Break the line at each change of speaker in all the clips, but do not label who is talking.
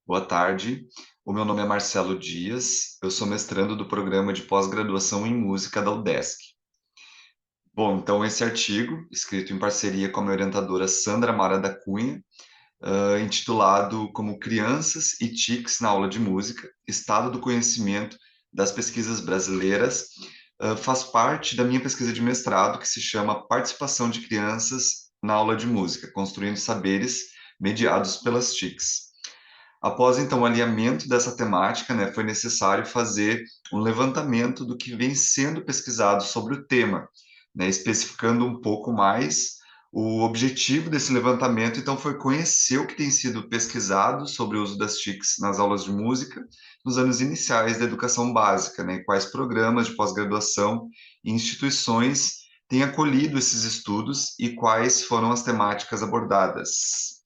Boa tarde. O meu nome é Marcelo Dias, eu sou mestrando do programa de pós-graduação em música da UDESC. Bom, então esse artigo, escrito em parceria com a minha orientadora Sandra Mara da Cunha, intitulado como Crianças e TICs na aula de música, Estado do Conhecimento das Pesquisas Brasileiras, faz parte da minha pesquisa de mestrado, que se chama Participação de Crianças na Aula de Música, Construindo Saberes Mediados pelas TICs. Após então o alinhamento dessa temática, né, foi necessário fazer um levantamento do que vem sendo pesquisado sobre o tema, né, especificando um pouco mais o objetivo desse levantamento, então foi conhecer o que tem sido pesquisado sobre o uso das TICs nas aulas de música nos anos iniciais da educação básica, né, e quais programas de pós-graduação e instituições têm acolhido esses estudos e quais foram as temáticas abordadas.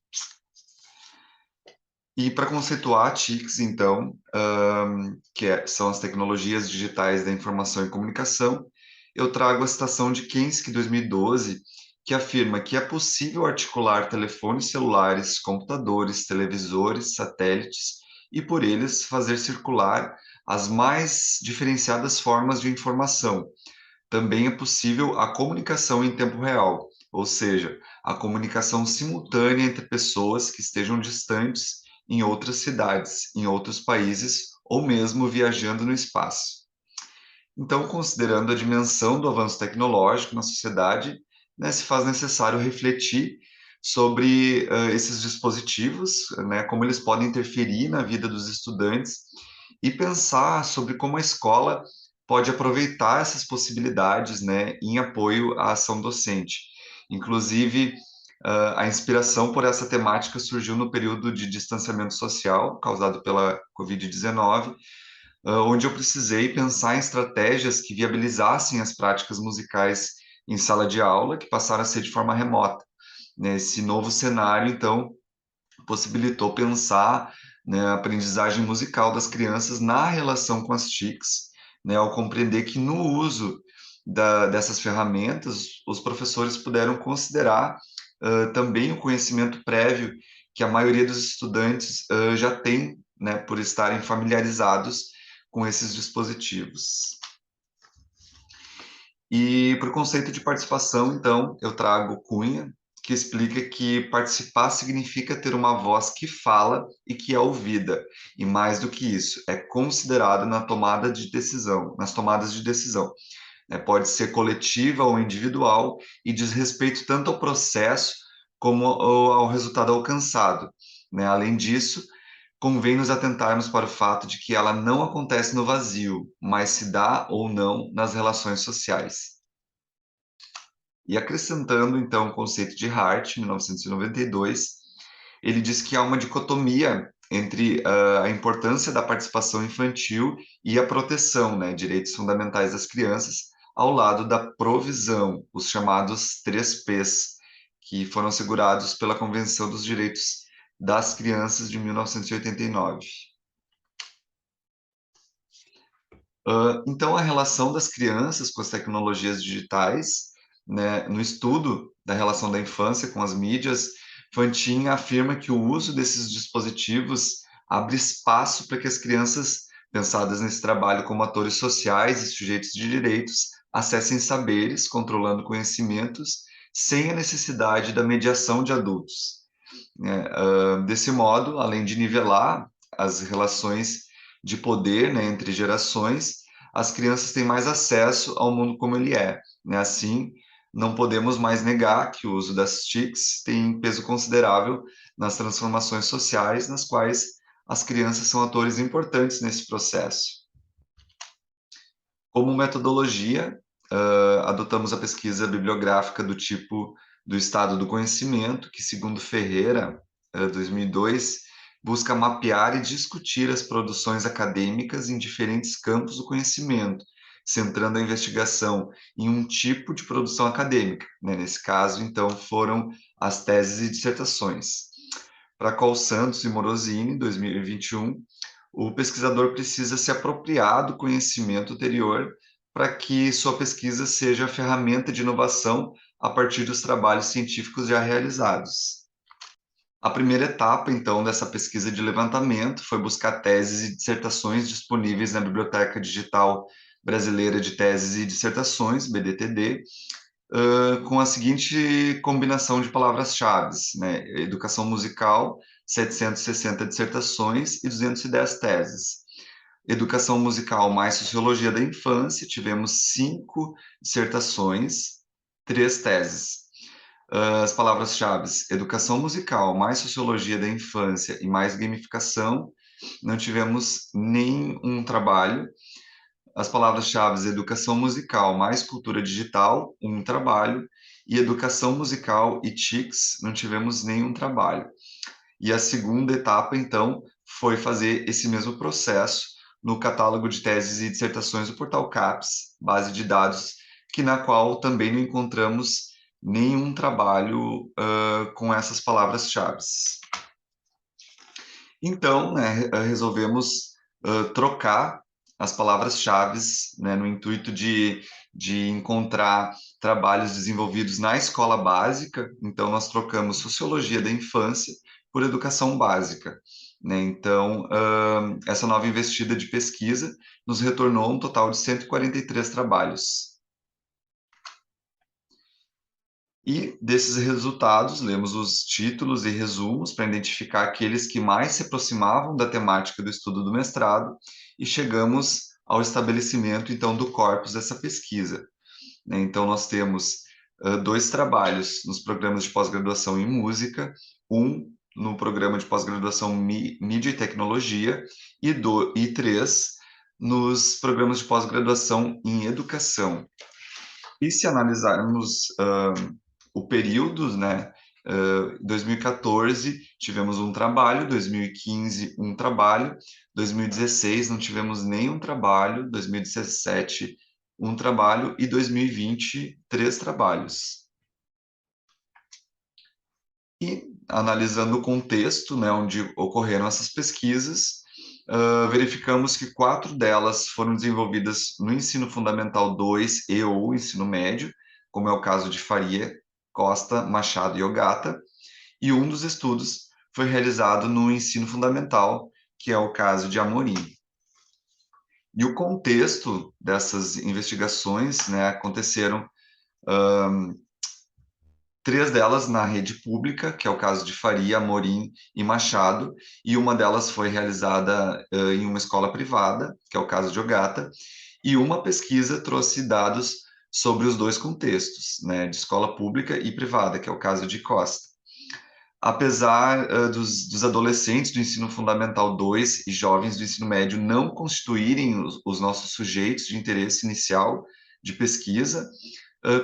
E para conceituar TICs, então, são as tecnologias digitais da informação e comunicação, eu trago a citação de Kensky, 2012, que afirma que é possível articular telefones celulares, computadores, televisores, satélites e por eles fazer circular as mais diferenciadas formas de informação. Também é possível a comunicação em tempo real, ou seja, a comunicação simultânea entre pessoas que estejam distantes em outras cidades, em outros países ou mesmo viajando no espaço. Então, considerando a dimensão do avanço tecnológico na sociedade, né, se faz necessário refletir sobre esses dispositivos, né, como eles podem interferir na vida dos estudantes e pensar sobre como a escola pode aproveitar essas possibilidades, né, em apoio à ação docente. Inclusive, a inspiração por essa temática surgiu no período de distanciamento social causado pela Covid-19, onde eu precisei pensar em estratégias que viabilizassem as práticas musicais em sala de aula, que passaram a ser de forma remota. Nesse novo cenário, então, possibilitou pensar, né, a aprendizagem musical das crianças na relação com as TICs, né, ao compreender que no uso dessas ferramentas, os professores puderam considerar também o conhecimento prévio que a maioria dos estudantes já tem, né, por estarem familiarizados com esses dispositivos. E para o conceito de participação, então, eu trago Cunha, que explica que participar significa ter uma voz que fala e que é ouvida, e mais do que isso, é considerada na tomada de decisão, nas tomadas de decisão. Pode ser coletiva ou individual e diz respeito tanto ao processo como ao resultado alcançado, né? Além disso, convém nos atentarmos para o fato de que ela não acontece no vazio, mas se dá ou não nas relações sociais. E acrescentando, então, o conceito de Hart, 1992, ele diz que há uma dicotomia entre a importância da participação infantil e a proteção, né, direitos fundamentais das crianças, ao lado da provisão, os chamados 3 Ps, que foram assegurados pela Convenção dos Direitos das Crianças de 1989. Então, a relação das crianças com as tecnologias digitais, né, no estudo da relação da infância com as mídias, Fantin afirma que o uso desses dispositivos abre espaço para que as crianças, pensadas nesse trabalho como atores sociais e sujeitos de direitos, acessem saberes, controlando conhecimentos, sem a necessidade da mediação de adultos, né? Desse modo, além de nivelar as relações de poder, né, entre gerações, as crianças têm mais acesso ao mundo como ele é, né? Assim, não podemos mais negar que o uso das TICs tem peso considerável nas transformações sociais, nas quais as crianças são atores importantes nesse processo. Como metodologia, adotamos a pesquisa bibliográfica do tipo do estado do conhecimento, que, segundo Ferreira, 2002, busca mapear e discutir as produções acadêmicas em diferentes campos do conhecimento, centrando a investigação em um tipo de produção acadêmica, né? Nesse caso, então, foram as teses e dissertações. Para Col Santos e Morosini, 2021, o pesquisador precisa se apropriar do conhecimento anterior para que sua pesquisa seja ferramenta de inovação a partir dos trabalhos científicos já realizados. A primeira etapa, então, dessa pesquisa de levantamento foi buscar teses e dissertações disponíveis na Biblioteca Digital Brasileira de Teses e Dissertações, BDTD, com a seguinte combinação de palavras-chave, né? Educação musical, 760 dissertações e 210 teses. Educação musical mais sociologia da infância, tivemos 5 dissertações, 3 teses. As palavras-chave, educação musical, mais sociologia da infância e mais gamificação, não tivemos nenhum trabalho. As palavras-chave, educação musical, mais cultura digital, um trabalho. E educação musical e TICs, não tivemos nenhum trabalho. E a segunda etapa, então, foi fazer esse mesmo processo no catálogo de teses e dissertações do portal CAPES, base de dados, que na qual também não encontramos nenhum trabalho com essas palavras-chave. Então, né, resolvemos trocar as palavras-chave, né, no intuito de encontrar trabalhos desenvolvidos na escola básica. Então, nós trocamos sociologia da infância por educação básica. Né? Então, essa nova investida de pesquisa nos retornou um total de 143 trabalhos. E desses resultados, lemos os títulos e resumos para identificar aqueles que mais se aproximavam da temática do estudo do mestrado e chegamos ao estabelecimento, então, do corpus dessa pesquisa. Né? Então, nós temos 2 trabalhos nos programas de pós-graduação em música, um no programa de pós-graduação Mídia e Tecnologia e 3 nos programas de pós-graduação em Educação. E se analisarmos o período, né? 2014 tivemos um trabalho, 2015 um trabalho, 2016 não tivemos nenhum trabalho, 2017 um trabalho e 2020 3 trabalhos. E analisando o contexto, né, onde ocorreram essas pesquisas, verificamos que 4 delas foram desenvolvidas no ensino fundamental 2 e ou ensino médio, como é o caso de Faria, Costa, Machado e Ogata, e um dos estudos foi realizado no ensino fundamental, que é o caso de Amorim. E o contexto dessas investigações, né, aconteceram 3 delas na rede pública, que é o caso de Faria, Amorim e Machado, e uma delas foi realizada em uma escola privada, que é o caso de Ogata, e uma pesquisa trouxe dados sobre os 2 contextos, né, de escola pública e privada, que é o caso de Costa. Apesar dos adolescentes do ensino fundamental 2 e jovens do ensino médio não constituírem os nossos sujeitos de interesse inicial de pesquisa,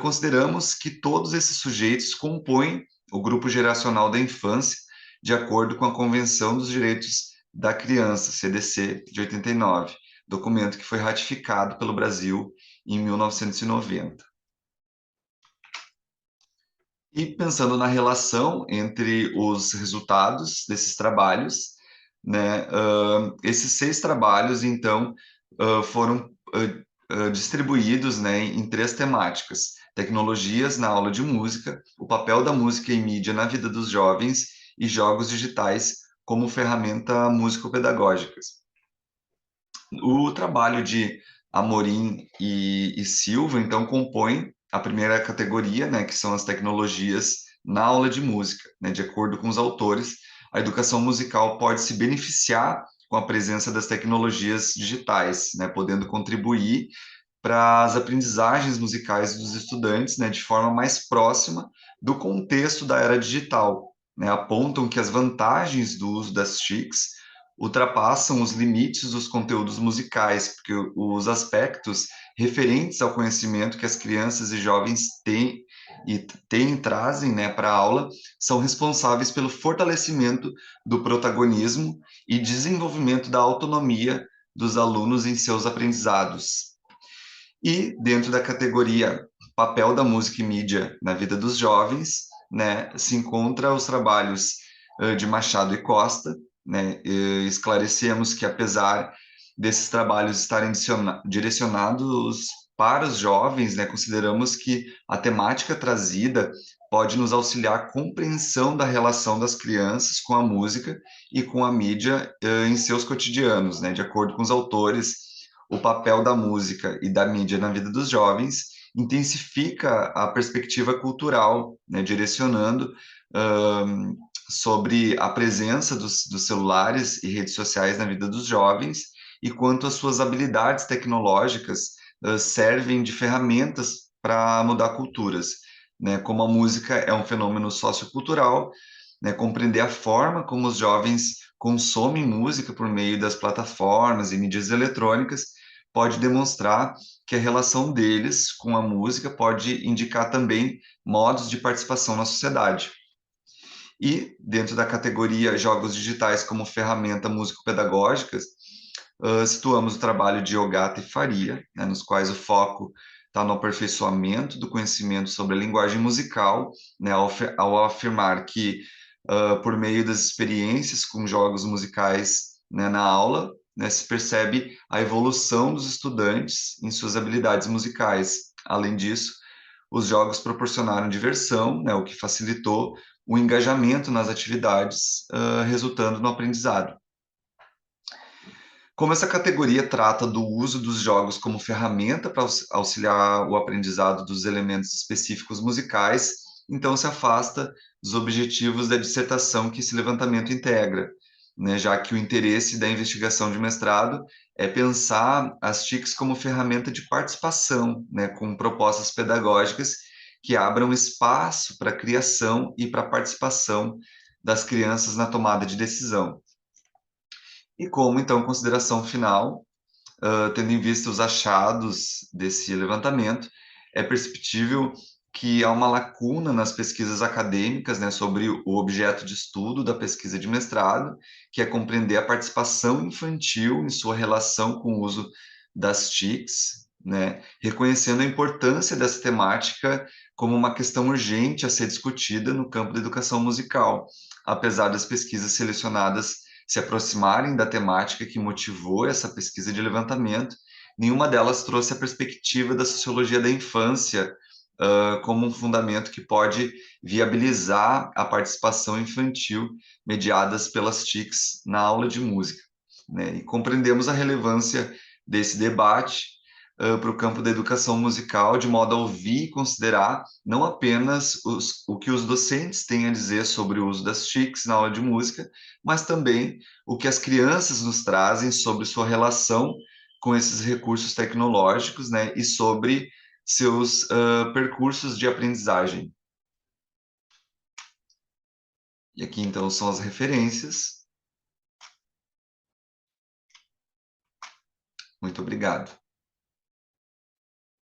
consideramos que todos esses sujeitos compõem o grupo geracional da infância, de acordo com a Convenção dos Direitos da Criança, CDC, de 89, documento que foi ratificado pelo Brasil em 1990. E pensando na relação entre os resultados desses trabalhos, né, esses 6 trabalhos, então, foram distribuídos, né, em 3 temáticas: tecnologias na aula de música, o papel da música e mídia na vida dos jovens e jogos digitais como ferramenta músico-pedagógicas. O trabalho de Amorim e Silva, então, compõe a primeira categoria, né, que são as tecnologias na aula de música. Né, de acordo com os autores, a educação musical pode se beneficiar com a presença das tecnologias digitais, né, podendo contribuir para as aprendizagens musicais dos estudantes, né, de forma mais próxima do contexto da era digital. Né, apontam que as vantagens do uso das TICs ultrapassam os limites dos conteúdos musicais, porque os aspectos referentes ao conhecimento que as crianças e jovens trazem, né, para a aula são responsáveis pelo fortalecimento do protagonismo e desenvolvimento da autonomia dos alunos em seus aprendizados. E dentro da categoria papel da música e mídia na vida dos jovens, né, se encontra os trabalhos de Machado e Costa, né, e esclarecemos que apesar desses trabalhos estarem direcionados para os jovens, né, consideramos que a temática trazida pode nos auxiliar a compreensão da relação das crianças com a música e com a mídia em seus cotidianos, né? De acordo com os autores, o papel da música e da mídia na vida dos jovens intensifica a perspectiva cultural, né? Direcionando sobre a presença dos celulares e redes sociais na vida dos jovens e quanto as suas habilidades tecnológicas servem de ferramentas para mudar culturas, né? Como a música é um fenômeno sociocultural, né? Compreender a forma como os jovens consomem música por meio das plataformas e mídias eletrônicas pode demonstrar que a relação deles com a música pode indicar também modos de participação na sociedade. E, dentro da categoria jogos digitais como ferramenta músico-pedagógicas, situamos o trabalho de Ogata e Faria, né, nos quais o foco está no aperfeiçoamento do conhecimento sobre a linguagem musical, né, ao afirmar que, por meio das experiências com jogos musicais, né, na aula, né, se percebe a evolução dos estudantes em suas habilidades musicais. Além disso, os jogos proporcionaram diversão, né, o que facilitou o engajamento nas atividades, resultando no aprendizado. Como essa categoria trata do uso dos jogos como ferramenta para auxiliar o aprendizado dos elementos específicos musicais, então se afasta dos objetivos da dissertação que esse levantamento integra, né, já que o interesse da investigação de mestrado é pensar as TICs como ferramenta de participação, né, com propostas pedagógicas que abram espaço para a criação e para a participação das crianças na tomada de decisão. E como, então, consideração final, tendo em vista os achados desse levantamento, é perceptível que há uma lacuna nas pesquisas acadêmicas, né, sobre o objeto de estudo da pesquisa de mestrado, que é compreender a participação infantil em sua relação com o uso das TICs, né, reconhecendo a importância dessa temática como uma questão urgente a ser discutida no campo da educação musical, apesar das pesquisas selecionadas se aproximarem da temática que motivou essa pesquisa de levantamento, nenhuma delas trouxe a perspectiva da sociologia da infância como um fundamento que pode viabilizar a participação infantil mediadas pelas TICs na aula de música, né? E compreendemos a relevância desse debate para o campo da educação musical, de modo a ouvir e considerar não apenas o que os docentes têm a dizer sobre o uso das TICs na aula de música, mas também o que as crianças nos trazem sobre sua relação com esses recursos tecnológicos, né, e sobre seus percursos de aprendizagem. E aqui, então, são as referências. Muito obrigado.